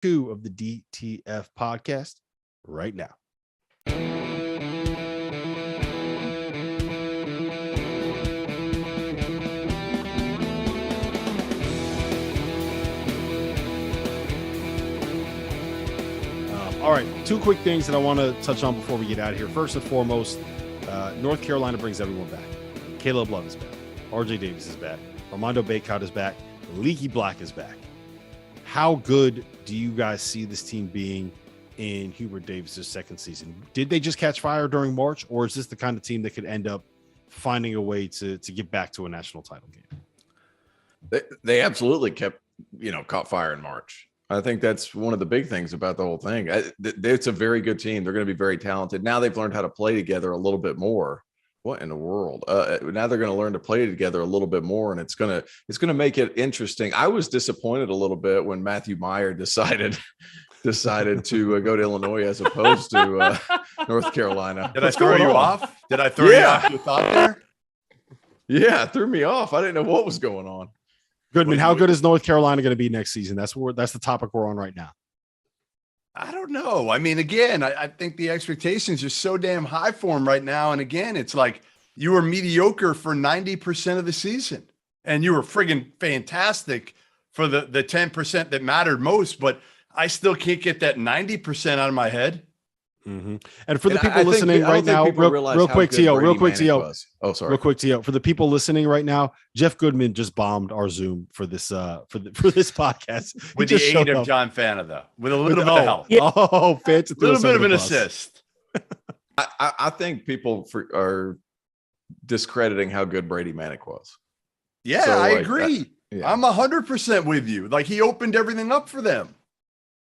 2 of the DTF podcast right now. All right, 2 quick things that I want to touch on before we get out of here. First and foremost, North Carolina brings everyone back. Caleb Love is back. RJ Davis is back. Armando Bacot is back. Leaky Black is back. How good do you guys see this team being in Hubert Davis's second season? Did they just catch fire during March, or is this the kind of team that could end up finding a way to get back to a national title game? They absolutely caught fire in March. I think that's one of the big things about the whole thing. It's a very good team. They're going to be very talented. Now they've learned how to play together a little bit more. What in the world? Now they're going to learn to play together a little bit more, and it's going to make it interesting. I was disappointed a little bit when Matthew Meyer decided to go to Illinois as opposed to North Carolina. Did I throw you off? Did I throw you off your thought there? Yeah, it threw me off. I didn't know what was going on. Goodman, how good is North Carolina going to be next season? That's the topic we're on right now. I don't know. I mean, again, I think the expectations are so damn high for him right now. And again, it's like you were mediocre for 90% of the season and you were friggin' fantastic for the 10% that mattered most. But I still can't get that 90% out of my head. Mm-hmm. And for the people listening right now, real quick, T.O. Oh, sorry. Real quick, T.O. For the people listening right now, Jeff Goodman just bombed our Zoom for this for this podcast with the aid of John Fanta, though, with a little bit of help. Yeah. Oh, fancy! A little bit of an assist. I think people are discrediting how good Brady Manek was. Yeah, so, I agree. I'm 100% with you. Like he opened everything up for them.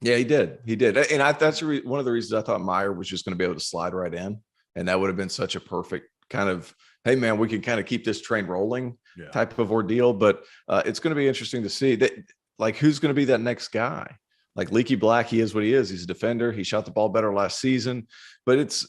Yeah, he did. And that's one of the reasons I thought Meyer was just going to be able to slide right in. And that would have been such a perfect kind of, hey, man, we can kind of keep this train rolling type of ordeal. But it's going to be interesting to see that, like, who's going to be that next guy? Like Leaky Black, he is what he is. He's a defender. He shot the ball better last season. But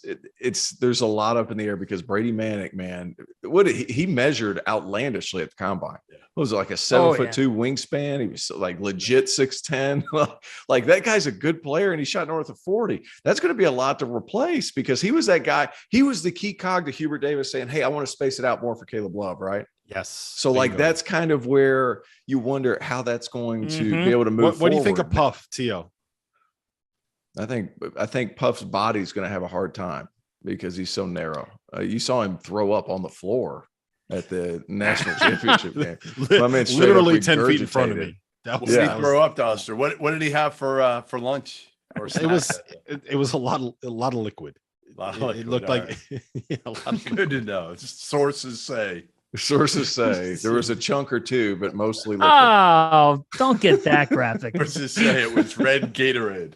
there's a lot up in the air because Brady Manek, man, he measured outlandishly at the combine. Yeah. What was it, like a 7'2" wingspan? He was like legit 6'10". Like that guy's a good player, and he shot north of 40. That's going to be a lot to replace because he was that guy. He was the key cog to Hubert Davis saying, "Hey, I want to space it out more for Caleb Love," right? Yes. So like that's kind of where you wonder how that's going to be able to move forward. What do you think of Puff, T.O.? I think Puff's body's going to have a hard time because he's so narrow. You saw him throw up on the floor at the national championship game. My man literally 10 feet in front of me. What did he throw up, Duster? What did he have for lunch? Or it was a lot of liquid. It looked like a lot of good to know. Sources say there was a chunk or two, but mostly liquid. Oh, don't get that graphic. Sources say it was red Gatorade.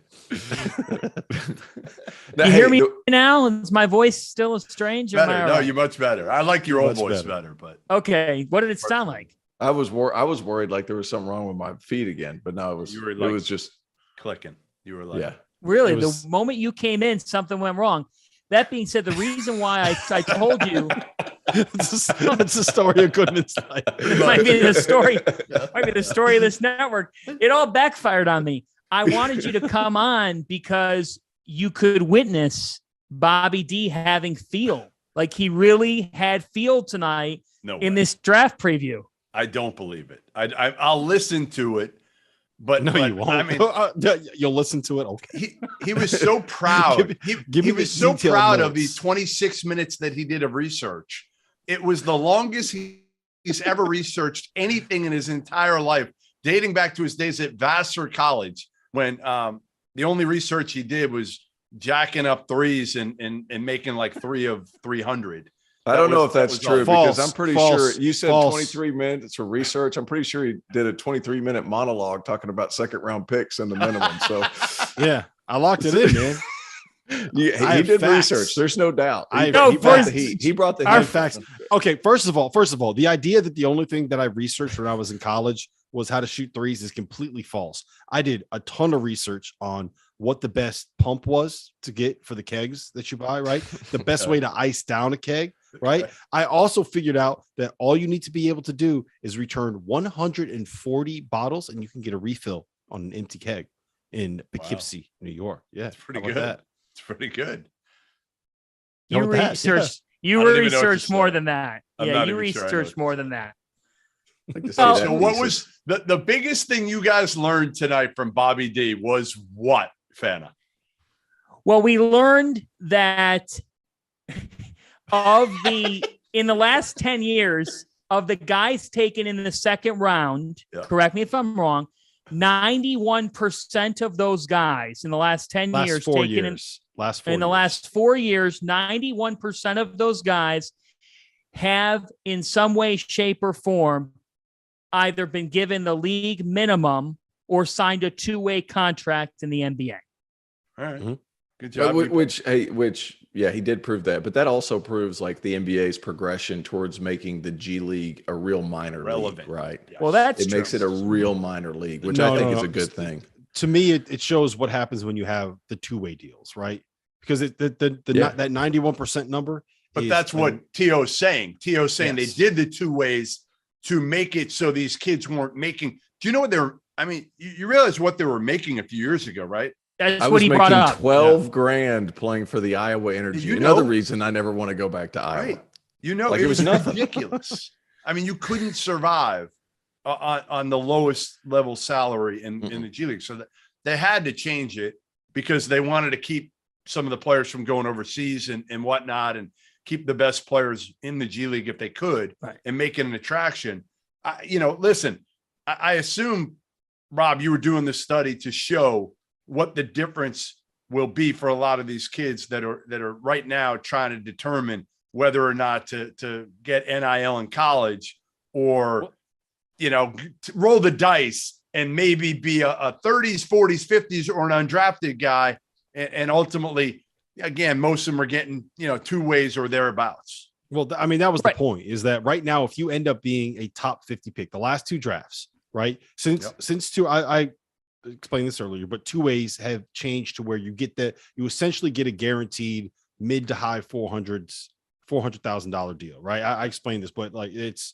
You hear me now? Is my voice still strange? Better. No, you're much better. I like your old voice better, but okay. What did it sound like? I was worried like there was something wrong with my feet again, but no, it was just clicking. You were like, yeah. Really, the moment you came in, something went wrong. That being said, the reason why I told you that's the story of Goodman's life. It might be the story of this network. It all backfired on me. I wanted you to come on because you could witness Bobby D having feel. Like he really had feel tonight in this draft preview. I don't believe it. I'll listen to it, but you won't. I mean, you'll listen to it. Okay. He was so proud. He was so proud of the 26 minutes that he did of research. It was the longest he's ever researched anything in his entire life, dating back to his days at Vassar College, when the only research he did was jacking up threes and making like 3 of 300. I don't know if that's true because I'm pretty sure you said 23 minutes for research. I'm pretty sure he did a 23-minute monologue talking about second round picks and the minimum. So yeah, I locked it in, man. He did facts. Research. There's no doubt. He brought the heat. He brought the heat. Facts. Okay, first of all, the idea that the only thing that I researched when I was in college was how to shoot threes is completely false. I did a ton of research on what the best pump was to get for the kegs that you buy, right? The best way to ice down a keg, right? I also figured out that all you need to be able to do is return 140 bottles and you can get a refill on an empty keg. in Poughkeepsie, New York. Yeah, It's pretty how about good. that? It's pretty good. How You about that? researched. I You don't even know what to researched more say. than that. I'm Yeah, not you even sure I know what researched to more say. than that. I'd like to see Well, that So what thesis. was the biggest thing you guys learned tonight from Bobby D was what, Fana? Well, we learned that in the last 10 years of the guys taken in the second round, Yeah. correct me if I'm wrong, 91% of those guys in the last 10 Last years 4 taken years. Last 4 in the years. last 4 years, 91% of those guys have in some way, shape, or form either been given the league minimum or signed a two-way contract in the NBA. All right. Mhm. Good job. Yeah, he did prove that, but that also proves like the NBA's progression towards making the G League a real minor Relevant. league, right? Yes. Well, that's It true. makes it a real minor league, which No, I think no, is no. a good thing. To me, it shows what happens when you have the two-way deals, right? Because Yeah. that 91% number. But is that's what T.O.'s saying. T.O.'s saying Yes. they did the two ways to make it so these kids weren't making. Do you know what they're? I mean, you realize what they were making a few years ago, right? That's I what was he brought making up. 12 grand playing for the Iowa Energy. You Another know- reason I never want to go back to Iowa. Right. You know, Like, it it was was nothing. ridiculous. I mean, you couldn't survive on the lowest level salary in the G League. So that they had to change it because they wanted to keep some of the players from going overseas and whatnot, and keep the best players in the G League if they could, Right. and make it an attraction. Listen, I assume, Rob, you were doing this study to show what the difference will be for a lot of these kids that are right now trying to determine whether or not to get NIL in college, or, to roll the dice and maybe be a 30s, 40s, 50s, or an undrafted guy. And ultimately, again, most of them are getting, two ways or thereabouts. Well, I mean, that was Right. the point, is that right now, if you end up being a top 50 pick, the last two drafts, right? I explained this earlier, but two ways have changed to where you essentially get a guaranteed mid to high $400,000 deal, right? I explained this, but like it's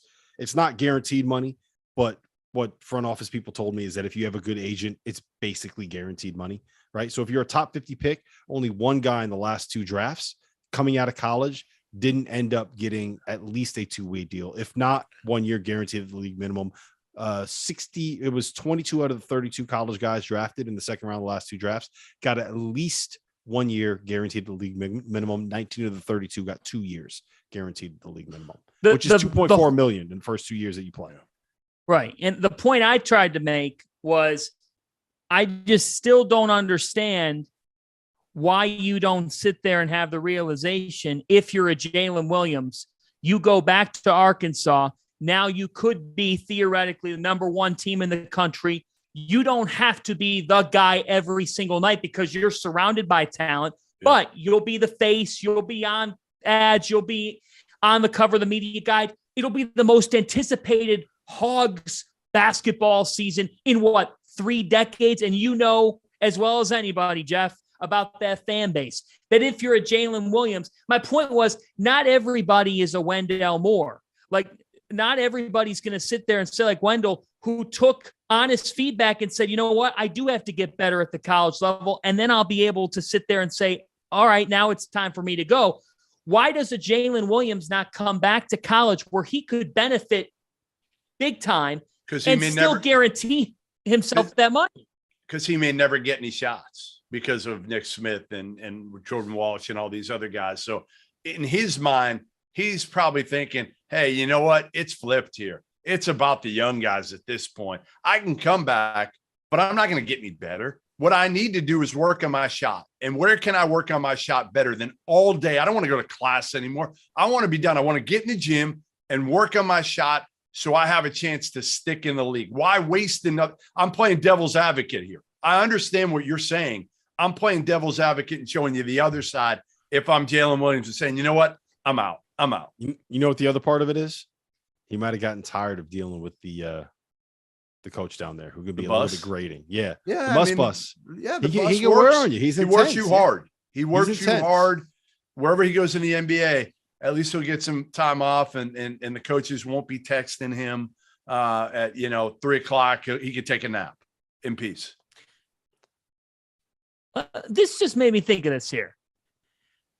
not guaranteed money, but what front office people told me is that if you have a good agent, it's basically guaranteed money, right? So if you're a top 50 pick, only one guy in the last two drafts coming out of college didn't end up getting at least a two-way deal, if not 1 year guaranteed at the league minimum. It was 22 out of the 32 college guys drafted in the second round of the last two drafts got at least 1 year guaranteed the league minimum. 19 of the 32 got 2 years guaranteed the league minimum, which is 2.4 million in the first 2 years that you play. Right. And the point I tried to make was I just still don't understand why you don't sit there and have the realization, if you're a Jalen Williams, you go back to Arkansas. Now you could be theoretically the number one team in the country. You don't have to be the guy every single night because you're surrounded by talent, but you'll be the face. You'll be on ads. You'll be on the cover of the media guide. It'll be the most anticipated Hogs basketball season in 3 decades. And as well as anybody, Jeff, about that fan base, that if you're a Jalen Williams, my point was not everybody is a Wendell Moore. Like, not everybody's going to sit there and say like Wendell, who took honest feedback and said, you know what, I do have to get better at the college level. And then I'll be able to sit there and say, all right, now it's time for me to go. Why does a Jalen Williams not come back to college where he could benefit big time and still guarantee himself that money? Because he may never get any shots because of Nick Smith and Jordan Walsh and all these other guys. So in his mind, he's probably thinking, hey, you know what? It's flipped here. It's about the young guys at this point. I can come back, but I'm not going to get any better. What I need to do is work on my shot. And where can I work on my shot better than all day? I don't want to go to class anymore. I want to be done. I want to get in the gym and work on my shot so I have a chance to stick in the league. Why waste another? I'm playing devil's advocate here. I understand what you're saying. I'm playing devil's advocate and showing you the other side. If I'm Jalen Williams and saying, you know what? I'm out. You know what the other part of it is? He might have gotten tired of dealing with the coach down there who could be a little bit grating. Yeah. The bus. Yeah. He can wear on you. He works you hard. He works you intense. hard. Wherever he goes in the NBA, at least he'll get some time off, and the coaches won't be texting him at 3:00. He could take a nap in peace. This just made me think of this here.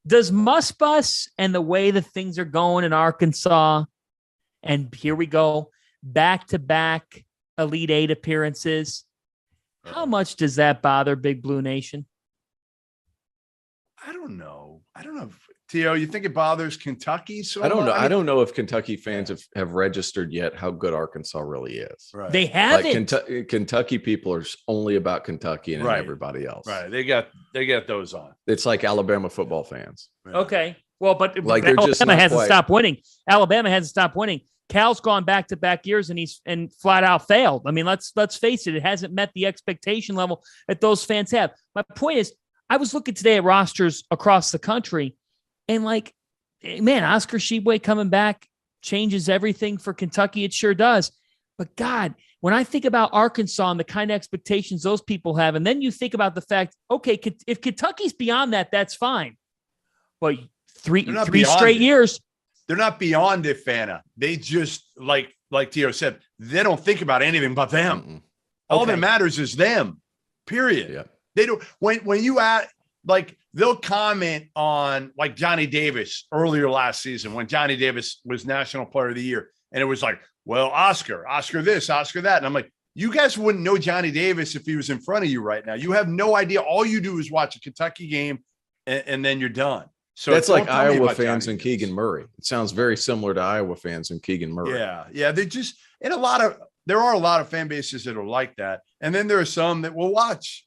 Does Musbus and the way that things are going in Arkansas, and here we go, back-to-back Elite Eight appearances, how much does that bother Big Blue Nation? I don't know. Theo, you think it bothers Kentucky so I don't know. much? I don't know if Kentucky fans have registered yet how good Arkansas really is. Right. They haven't. Like Kentucky people are only about Kentucky and everybody else. Right. They got those on. It's like Alabama football fans. Right. Okay. Well, but Like they're just Alabama not hasn't quite- stopped winning. Alabama hasn't stopped winning. Cal's gone back-to-back years and flat out failed. I mean, let's face it. It hasn't met the expectation level that those fans have. My point is, I was looking today at rosters across the country, and like, man, Oscar Tshiebwe coming back changes everything for Kentucky. It sure does. But God, when I think about Arkansas and the kind of expectations those people have, and then you think about the fact, okay, if Kentucky's beyond that, that's fine. But three straight years. They're not beyond it, Fana. They just, like Theo said, they don't think about anything but them. Mm-mm. All Okay. that matters is them, period. Yeah. They don't, when you like, they'll comment on like Johnny Davis earlier last season when Johnny Davis was National Player of the Year. And it was like, well, Oscar this, Oscar that. And I'm like, you guys wouldn't know Johnny Davis if he was in front of you right now. You have no idea. All you do is watch a Kentucky game and then you're done. So That's don't like tell me Iowa about fans Johnny and Davis. Keegan Murray. It sounds very similar to Iowa fans and Keegan Murray. Yeah. They just, and there are a lot of fan bases that are like that. And then there are some that will watch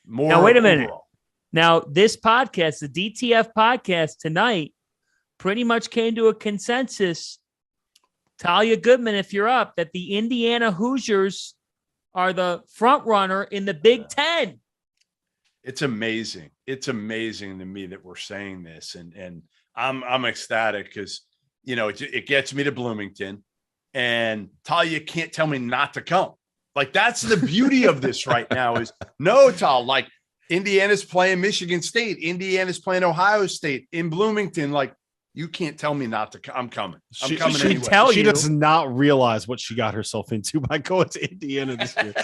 more. Now, wait a minute. overall. Now, this podcast, the DTF podcast tonight, pretty much came to a consensus. Talia Goodman, if you're up, that the Indiana Hoosiers are the front runner in the Big Ten. It's amazing. It's amazing to me that we're saying this. And I'm ecstatic because, it gets me to Bloomington, and Talia can't tell me not to come. Like, that's the beauty of this right now is no, Tal, like, Indiana's playing Michigan State. Indiana's playing Ohio State in Bloomington. Like, you can't tell me not to come. I'm coming. I'm coming she anyway. She does not realize what she got herself into by going to Indiana this year.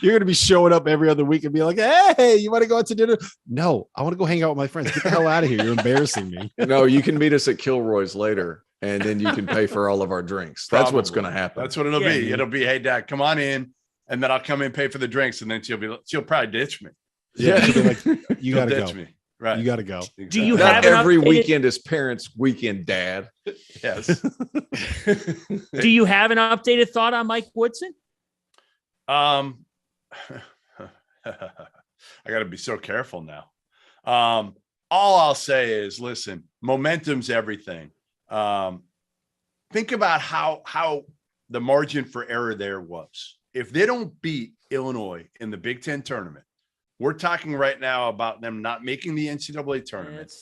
You're gonna be showing up every other week and be like, "Hey, you want to go out to dinner?" No, I want to go hang out with my friends. Get the hell out of here! You're embarrassing me. No, you can meet us at Kilroy's later, and then you can pay for all of our drinks. That's what's going to happen. That's what it'll Yeah. be. It'll be, hey, Dad, come on in, and then I'll come in, pay for the drinks, and then she'll probably ditch me. Yeah, she'll be like, you She'll gotta ditch go. me. Right. You gotta go. Do you Not have an every updated- weekend is parents' weekend, Dad. Yes. Do you have an updated thought on Mike Woodson? I got to be so careful now. All I'll say is, listen, momentum's everything. Think about how the margin for error there was. If they don't beat Illinois in the Big Ten tournament, we're talking right now about them not making the NCAA tournament,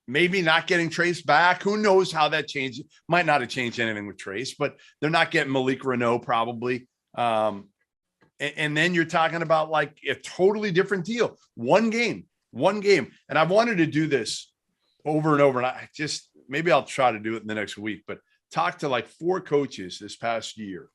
maybe not getting Trace back. Who knows how that changes? Might not have changed anything with Trace, but they're not getting Malik Renault probably. And then you're talking about like a totally different deal. One game. And I've wanted to do this over and over. And maybe I'll try to do it in the next week, but talk to like 4 coaches this past year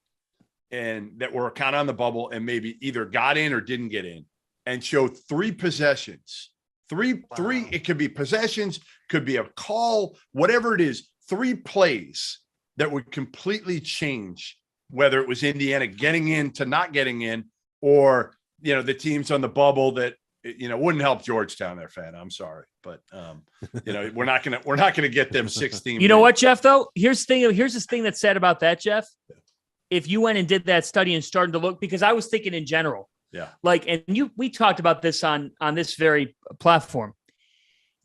and that were kind of on the bubble and maybe either got in or didn't get in, and show 3 possessions. Three, it could be possessions, could be a call, whatever it is, 3 plays that would completely change whether it was Indiana getting in to not getting in, or, the teams on the bubble that, wouldn't help Georgetown there, fan. I'm sorry, but we're not going to get them 16. You know what, Jeff, though? Here's the thing that's said about that, Jeff. If you went and did that study and started to look, because I was thinking in general, yeah, like, and we talked about this on this very platform,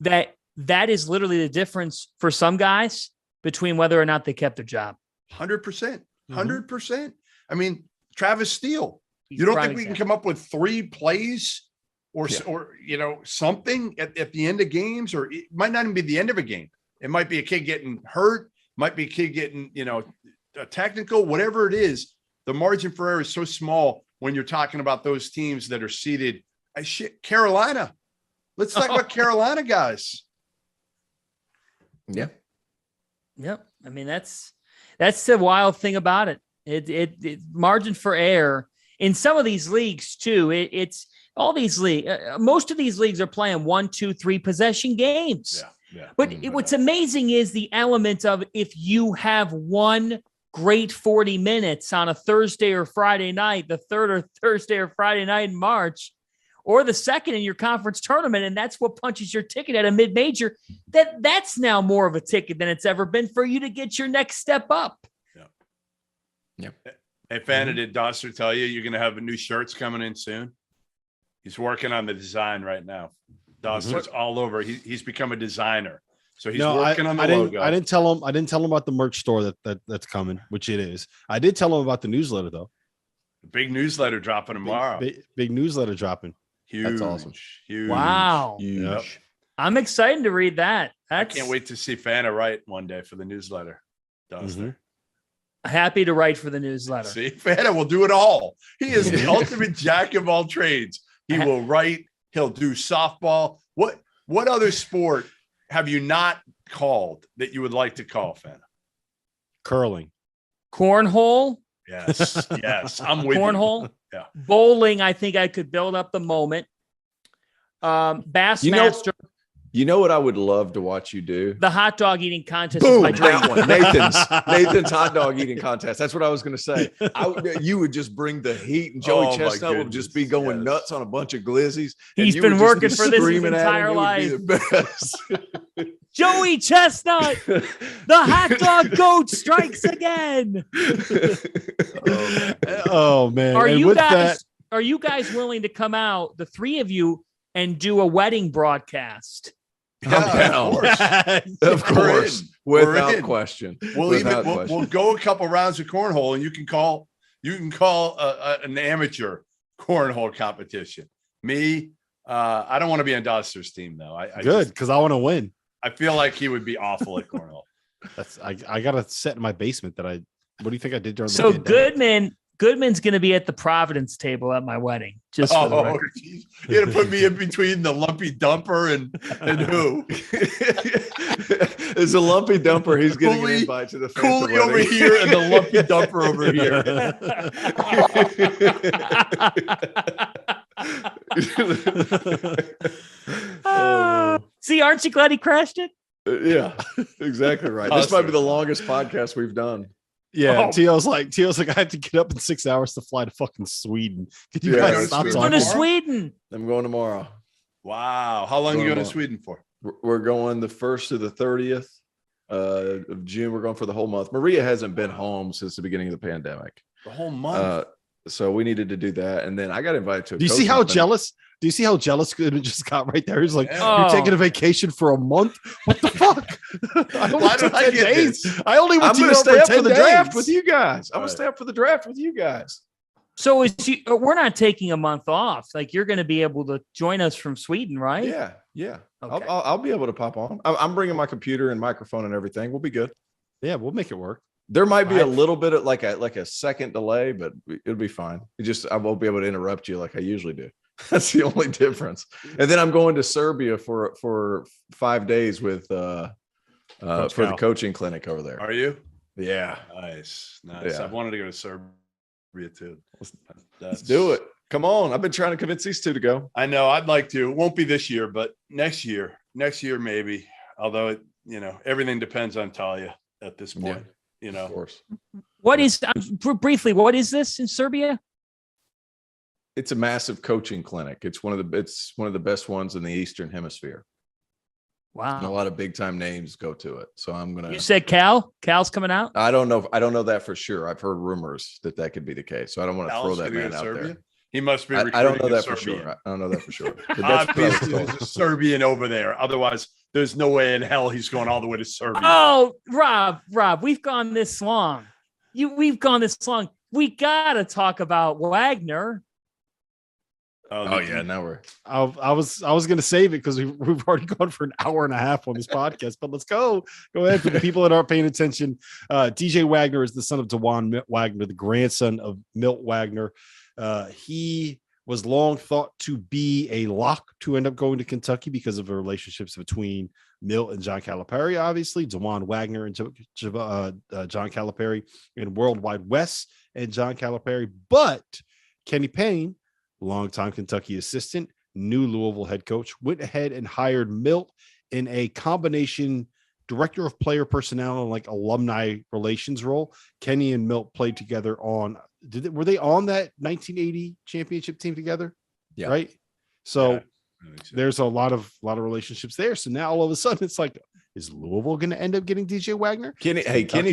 that is literally the difference for some guys between whether or not they kept their job. 100%, 100%. I mean, Travis Steele, He's you don't prime think we can example. come up with 3 plays or something at the end of games, or it might not even be the end of a game. It might be a kid getting hurt, might be a kid getting, a technical, whatever it is. The margin for error is so small when you're talking about those teams that are seeded. Carolina. Let's talk about Carolina guys. Yeah. Yep. I mean, that's the wild thing about it. It margin for error in some of these leagues too. It's All these most of these leagues are playing 1, 2, 3 possession games. Yeah. But what's amazing is the element of if you have one great 40 minutes on a Thursday or Friday night, the third or Thursday or Friday night in March, or the second in your conference tournament, and that's what punches your ticket at a mid-major, that's now more of a ticket than it's ever been for you to get your next step up. Yeah. Hey, Fana, did Doster tell you you're going to have new shirts coming in soon? He's working on the design right now. Doster's all over. He's become a designer. So he's working on the logo. I didn't tell him about the merch store that's coming, which it is. I did tell him about the newsletter though. Big newsletter dropping tomorrow. Big newsletter dropping. Huge. That's awesome. Huge. Wow. Huge. Yep. I'm excited to read that. I can't wait to see Fana write one day for the newsletter. Doster. Happy to write for the newsletter. See, Fana will do it all. He is the ultimate jack of all trades. He will write. He'll do softball. What other sport have you not called that you would like to call, Fana? Curling. Cornhole. Yes. Yes. I'm with Cornhole. Yeah. Bowling. I think I could build up the moment. Bassmaster. You know what I would love to watch you do? The hot dog eating contest. Boom, Is my that dream. one. Nathan's hot dog eating contest. That's what I was going to say. You would just bring the heat, and Joey Chestnut would just be going nuts on a bunch of glizzies. He's been working for this his entire life. Joey Chestnut, the hot dog goat strikes again. Oh man! Are you guys willing to come out, the three of you, and do a wedding broadcast? Of course, without question. We'll go a couple rounds of cornhole, and you can call an amateur cornhole competition. Me, I don't want to be on Doster's team though. Good, because I want to win. I feel like he would be awful at cornhole. I got a set in my basement that what do you think I did during the So pandemic? Goodman's going to be at the Providence table at my wedding. Just for the record. Geez. You're going to put me in between the lumpy dumper and who? Is a lumpy dumper. He's getting an invite to the Cooley over here and the lumpy dumper over here. See, aren't you glad he crashed it? Yeah, exactly right. This might be the longest podcast we've done. Yeah, Tio's like, I have to get up in 6 hours to fly to fucking Sweden. Can you guys stop Going talking? to Sweden. I'm going tomorrow. Wow. How long are you going to Sweden for? We're going the 1st to the 30th of June. We're going for the whole month. Maria hasn't been home since the beginning of the pandemic. The whole month. So we needed to do that. And then I got invited to Do you see how jealous Goodman just got right there? He's like, you're taking a vacation for a month? What the fuck? I only took 10 days. I only went to stay for up 10 for the days. draft with you guys. I'm going to stay up for the draft with you guys. So we're not taking a month off. Like, you're going to be able to join us from Sweden, right? Yeah. Okay. I'll be able to pop on. I'm bringing my computer and microphone and everything. We'll be good. Yeah, we'll make it work. There might be a little bit of like a second delay, but it'll be fine. I won't be able to interrupt you like I usually do. That's the only difference. And then I'm going to Serbia for 5 days with for the coaching clinic over there. Are you? Yeah. Nice. Yeah. I've wanted to go to Serbia too. Let's do it. Come on. I've been trying to convince these two to go. I know. I'd like to. It won't be this year, but next year maybe. Although everything depends on Talia at this point. Of course. What is briefly? What is this in Serbia? It's a massive coaching clinic. It's one of the best ones in the Eastern Hemisphere. Wow. And a lot of big time names go to it. So I'm gonna. You said Cal's coming out? I don't know that for sure. I've heard rumors that could be the case. So I don't want to throw that man out there. He must be. I don't know that for sure. I don't know that for sure. But Obviously, there's a Serbian over there. Otherwise, there's no way in hell he's going all the way to Serbia. Oh, Rob, we've gone this long. We've gone this long. We gotta talk about Wagner. Oh yeah, now we're. I was gonna save it because we've already gone for an hour and a half on this podcast. But let's go ahead for the people that aren't paying attention. DJ Wagner is the son of Dewan Wagner, the grandson of Milt Wagner. He was long thought to be a lock to end up going to Kentucky because of the relationships between Milt and John Calipari, obviously, Dewan Wagner and John Calipari, and Worldwide West and John Calipari. But Kenny Payne longtime Kentucky assistant, new Louisville head coach, went ahead and hired Milt in a combination director of player personnel and like alumni relations role. Kenny and Milt played together on, were they on that 1980 championship team together? Yeah. Right. So Yeah, there's a lot of relationships there. So now all of a sudden it's like, is Louisville going to end up getting DJ Wagner? Kenny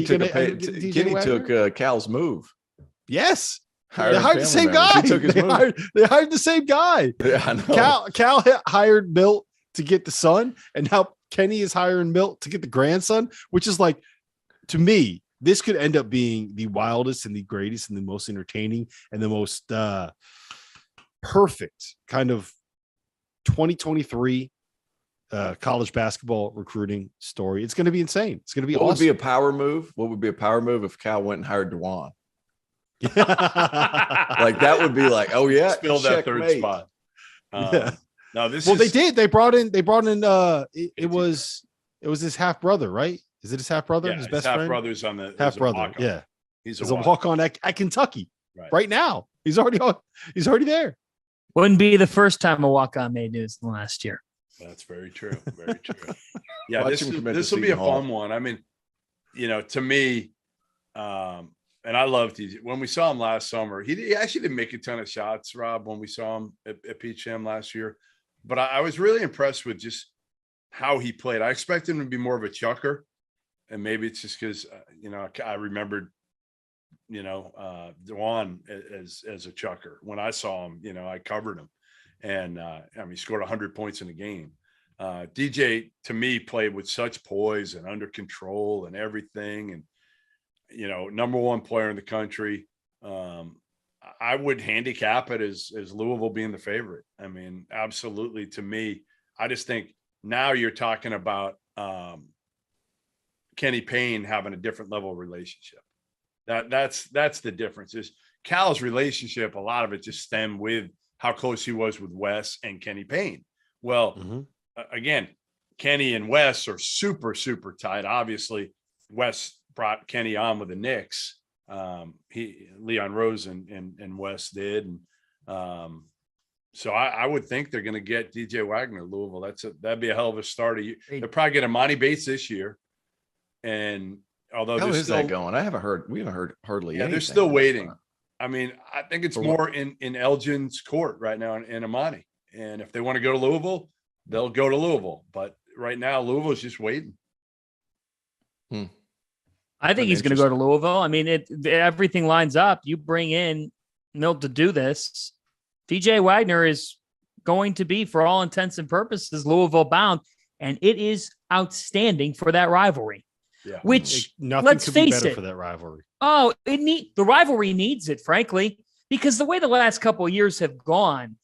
took Cal's move. Yes. Hired they hired the same guy. He took his move. They hired the same guy. Yeah, I know. Cal hired Milt to get the son, and now Kenny is hiring Milt to get the grandson, which is like, to me, this could end up being the wildest and the greatest and the most entertaining and the most perfect kind of 2023 college basketball recruiting story. It's going to be insane. It's going to be awesome. Would be a power move? What would be a power move if Cal went and hired DeJuan? Like that would be like, oh yeah, spill that third spot. Yeah. No, they did. They brought in. It was his half brother, right? Is it his half brother? Yeah, his best half friend? brother's on the Half brother. Yeah, he's a walk on at Kentucky right now. He's already there. Wouldn't be the first time a walk-on made news in the last year. That's very true. Very true. Yeah, Watch this will be a fun one. I mean, to me, and I loved DJ. When we saw him last summer, he actually didn't make a ton of shots, Rob, when we saw him at Peach Jam last year. But I was really impressed with just how he played. I expected him to be more of a chucker. And maybe it's just because, I remembered, DeJuan as a chucker. When I saw him, I covered him. And, he scored 100 points in a game. DJ, to me, played with such poise and under control and everything. And, number one player in the country. I would handicap it as Louisville being the favorite. I mean, absolutely. To me, I just think now you're talking about Kenny Payne having a different level of relationship. That's the difference. Is Cal's relationship, a lot of it just stemmed with how close he was with Wes and Kenny Payne. Well, again, Kenny and Wes are super, super tight. Obviously, Wes brought Kenny on with the Knicks. Leon Rose and Wes did. And so I would think they're going to get DJ Wagner, Louisville. That'd be a hell of a start. They'll probably get Imani Bates this year. And although how is that going? We haven't heard hardly anything. They're still waiting. I mean, I think it's more in Elgin's court right now in Imani. And if they want to go to Louisville, they'll go to Louisville. But right now, Louisville's just waiting. I think he's going to go to Louisville. I mean, everything lines up. You bring in Milt to do this. DJ Wagner is going to be, for all intents and purposes, Louisville bound, and it is outstanding for that rivalry. Yeah. Which, nothing let's could face be better it, for that rivalry. Oh, the rivalry needs it, frankly, because the way the last couple of years have gone,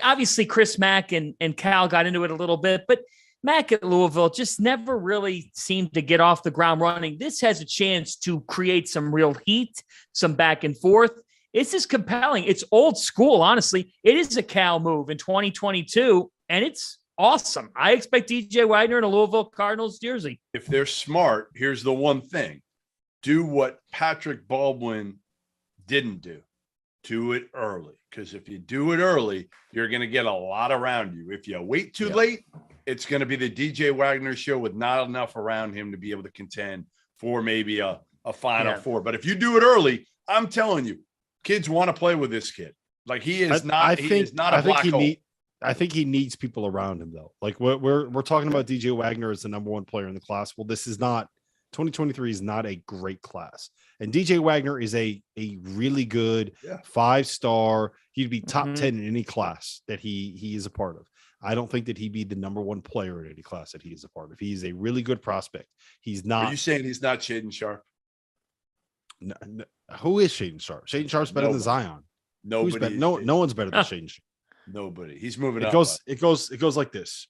obviously Chris Mack and Cal got into it a little bit, but Mack at Louisville just never really seemed to get off the ground running. This has a chance to create some real heat, some back and forth. It's just compelling. It's old school, honestly. It is a Cal move in 2022, and it's awesome. I expect DJ Wagner in a Louisville Cardinals jersey. If they're smart, here's the one thing. Do what Patrick Baldwin didn't do. Do it early. Because if you do it early, you're going to get a lot around you. If you wait too late, it's going to be the DJ Wagner show with not enough around him to be able to contend for maybe a Final Four. But if you do it early, I'm telling you, kids want to play with this kid. Like he is not a black hole. I think he needs people around him though. Like we're talking about DJ Wagner as the number one player in the class. Well, this is not 2023 is not a great class. And DJ Wagner is a really good 5-star. He'd be top 10 in any class that he is a part of. I don't think that he'd be the number one player in any class that he is a part of. He's a really good prospect. He's not. Are you saying he's not Shaden Sharp? No, who is Shaden Sharp? Shaden Sharp's better than Zion. Nobody. No one's better than Shaden Sharp. Nobody. He's moving up. It goes like this.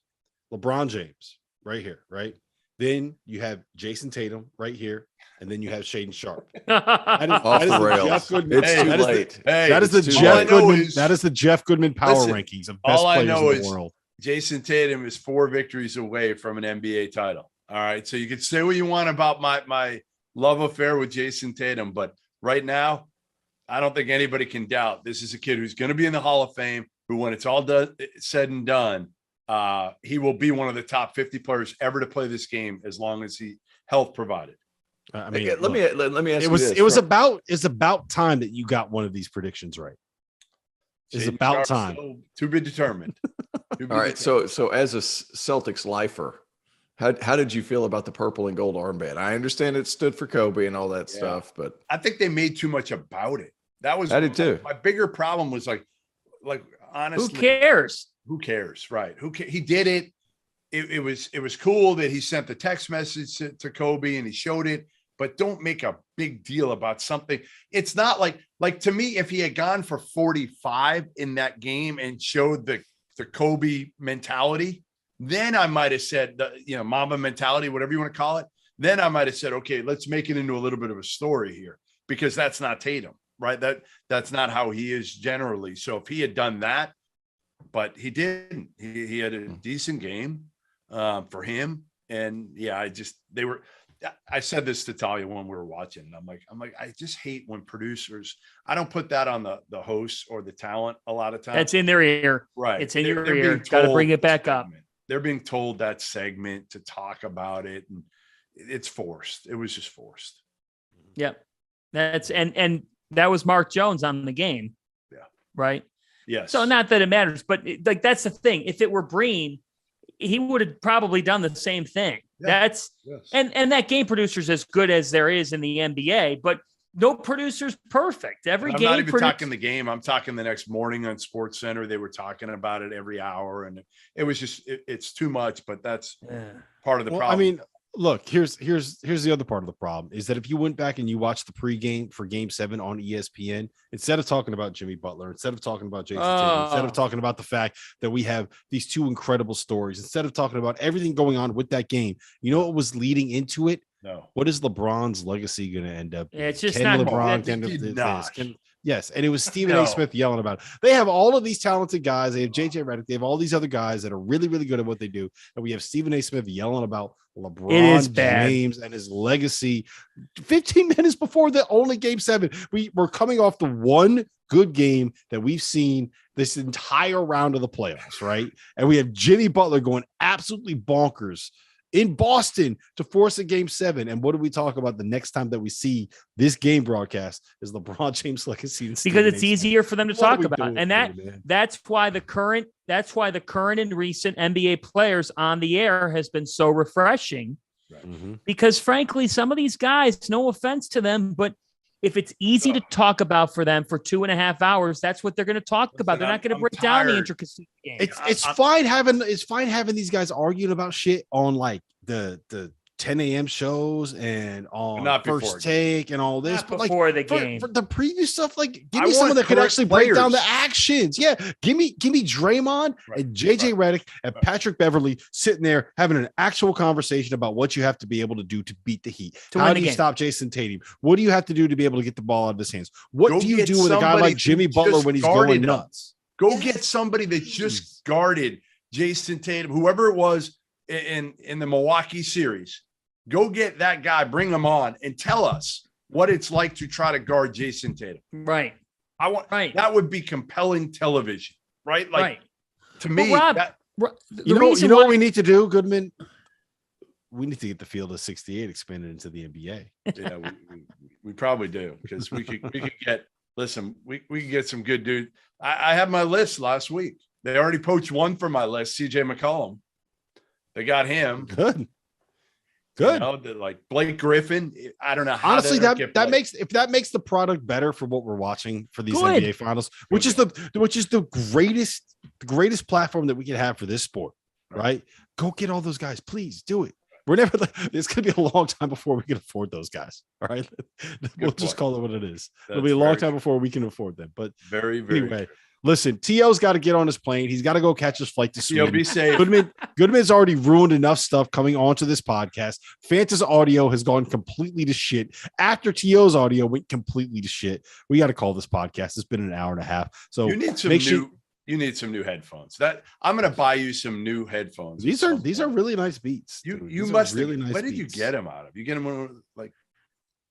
LeBron James right here, right? Then you have Jason Tatum right here, and then you have Shaden Sharp. That is the Jeff Goodman. It's too late. That is the Jeff Goodman. That is the Jeff Goodman power rankings of best players in the world. Jason Tatum is 4 victories away from an NBA title. All right. So you can say what you want about my love affair with Jason Tatum, but right now, I don't think anybody can doubt this is a kid who's going to be in the Hall of Fame, who, when it's all said and done, he will be one of the top 50 players ever to play this game as long as he health provided. I mean, let me ask you this. It was about time that you got one of these predictions right. It's about time. To be determined. All right. So as a Celtics lifer, how did you feel about the purple and gold armband? I understand it stood for Kobe and all that stuff, but I think they made too much about it. That was I did too. My bigger problem was like honestly, who cares? Who cares? Right. He did it. It was cool that he sent the text message to Kobe and he showed it, but don't make a big deal about something. It's not like to me, if he had gone for 45 in that game and showed the Kobe mentality, then I might have said, Mamba mentality, whatever you want to call it. Then I might have said, okay, let's make it into a little bit of a story here, because that's not Tatum, right? That's not how he is generally. So if he had done that, but he didn't, he had a decent game for him. And yeah, I said this to Talia when we were watching. I'm like, I just hate when producers, I don't put that on the hosts or the talent a lot of times. That's in their ear. Right. It's in your ear. Got to bring it back up. They're being told that segment to talk about it, and it's forced. It was just forced. Yep. That's and that was Mark Jones on the game. Yeah. Right. Yes. So not that it matters, but that's the thing. If it were Breen, he would have probably done the same thing. Yeah. And that game producer is as good as there is in the NBA, but no producer's perfect. Every game. I'm not even talking the game. I'm talking the next morning on Sports Center. They were talking about it every hour, and it was just it's too much. But that's part of the problem. I mean, look, here's the other part of the problem is that if you went back and you watched the pregame for Game 7 on ESPN, instead of talking about Jimmy Butler, instead of talking about Jason Tatum, instead of talking about the fact that we have these two incredible stories, instead of talking about everything going on with that game, you know what was leading into it? No. What is LeBron's legacy going to end up? Yeah, it's just not LeBron. Yes, and it was Stephen A. Smith yelling about it. They have all of these talented guys. They have JJ Redick. They have all these other guys that are really, really good at what they do. And we have Stephen A. Smith yelling about LeBron James and his legacy 15 minutes before the only Game 7. We're coming off the one good game that we've seen this entire round of the playoffs, right? And we have Jimmy Butler going absolutely bonkers in Boston to force a Game 7. And what do we talk about the next time that we see this game broadcast is LeBron James legacy? Because it's easier for them to talk about. And that's why the current and recent NBA players on the air has been so refreshing. Right. Mm-hmm. Because frankly, some of these guys, no offense to them, but if it's easy to talk about for them for 2.5 hours, that's what they're going to talk about. They're not going to break down the intricacies of the game. It's fine having these guys arguing about shit on like the 10 a.m. shows and on First Take and all this, but before the game, for the previous stuff, like give me someone that could actually break down the actions. Yeah, give me Draymond and JJ Redick and Patrick Beverly sitting there having an actual conversation about what you have to be able to do to beat the Heat. How do you stop Jason Tatum? What do you have to do to be able to get the ball out of his hands? What do you do with a guy like Jimmy Butler when he's going nuts? Go get somebody that just guarded Jason Tatum, whoever it was in the Milwaukee series. Go get that guy, bring him on, and tell us what it's like to try to guard Jason Tatum. Right. That would be compelling television, right? Like to me, Rob, you know what we need to do, Goodman? We need to get the field of 68 expanded into the NBA. Yeah, we probably do, because we could get. Listen, we could get some good dude. I had my list last week. They already poached one from my list, CJ McCollum. They got him. Good. You know, like Blake Griffin. I don't know how. Honestly, that makes the product better for what we're watching for these NBA finals, which is the greatest platform that we can have for this sport. Right? Go get all those guys, please do it. We're never. It's going to be a long time before we can afford those guys. All right, we'll just call it what it is. It'll be a long time before we can afford them. But very anyway. Listen, T.O.'s got to get on his plane. He's got to go catch his flight to Sweden. Be safe. Goodman's already ruined enough stuff coming onto this podcast. Fanta's audio has gone completely to shit. After T.O.'s audio went completely to shit, we got to call this podcast. It's been an hour and a half. So you need some new headphones. That I'm going to buy you some new headphones. These are really nice beats. You must really nice. Where did you get them out of? You get them like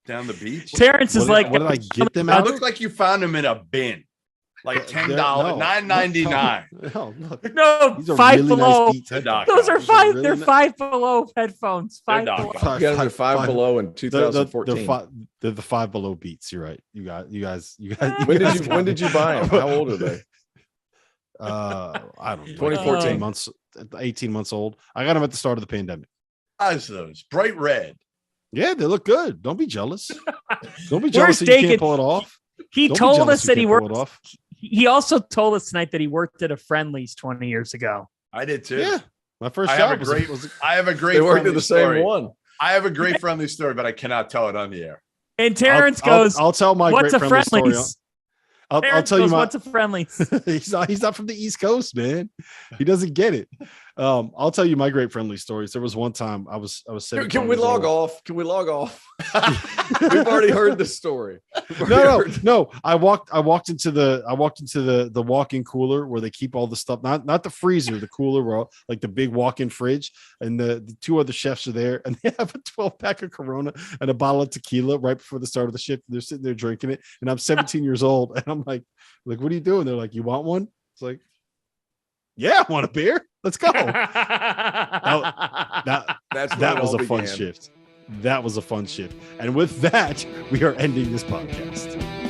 down the beach. Terrence is like, what did I get them It out? looked like you found them in a bin, like $10, No. $9.99. No, look. no, These are Five really Below. nice Beats They're headphones. not Those are These five. really They're ni- Five Below headphones. They're Five not Below. gone. You got them at Five Below in 2014. They're the Five Below Beats. You're right. You guys. When did you buy them? How old are they? I don't know. 2014 months, 18 months old. I got them at the start of the pandemic. How's those? Bright red. Yeah, they look good. Don't be jealous. Don't be Where's jealous that you Dakin? can't pull it off. He Don't be told jealous us you that he can't pull worked. it off. He also told us tonight that he worked at a Friendly's 20 years ago. I did too. Yeah, my first I have job a great. was I have a great. They worked friendly at the story. same one. I have a great friendly story, but I cannot tell it on the air. And Terrence I'll- goes, I'll tell my "What's great a friendly story. Friendly's?" I'll Terrence tell you goes, my. "What's a Friendly's?" He's not from the East Coast, man. He doesn't get it. I'll tell you my great friendly stories. There was one time I was 17 Can we years log old. off? Can we log off? We've already heard this story. No. I walked into the walk-in cooler where they keep all the stuff, not the freezer, the cooler, where like the big walk-in fridge, and the two other chefs are there, and they have a 12-pack of Corona and a bottle of tequila right before the start of the shift. They're sitting there drinking it, and I'm 17 years old, and I'm like, what are you doing? They're like, you want one? It's like, yeah, I want a beer. Let's go. That's That was a fun shift. That was a fun shift. And with that, we are ending this podcast.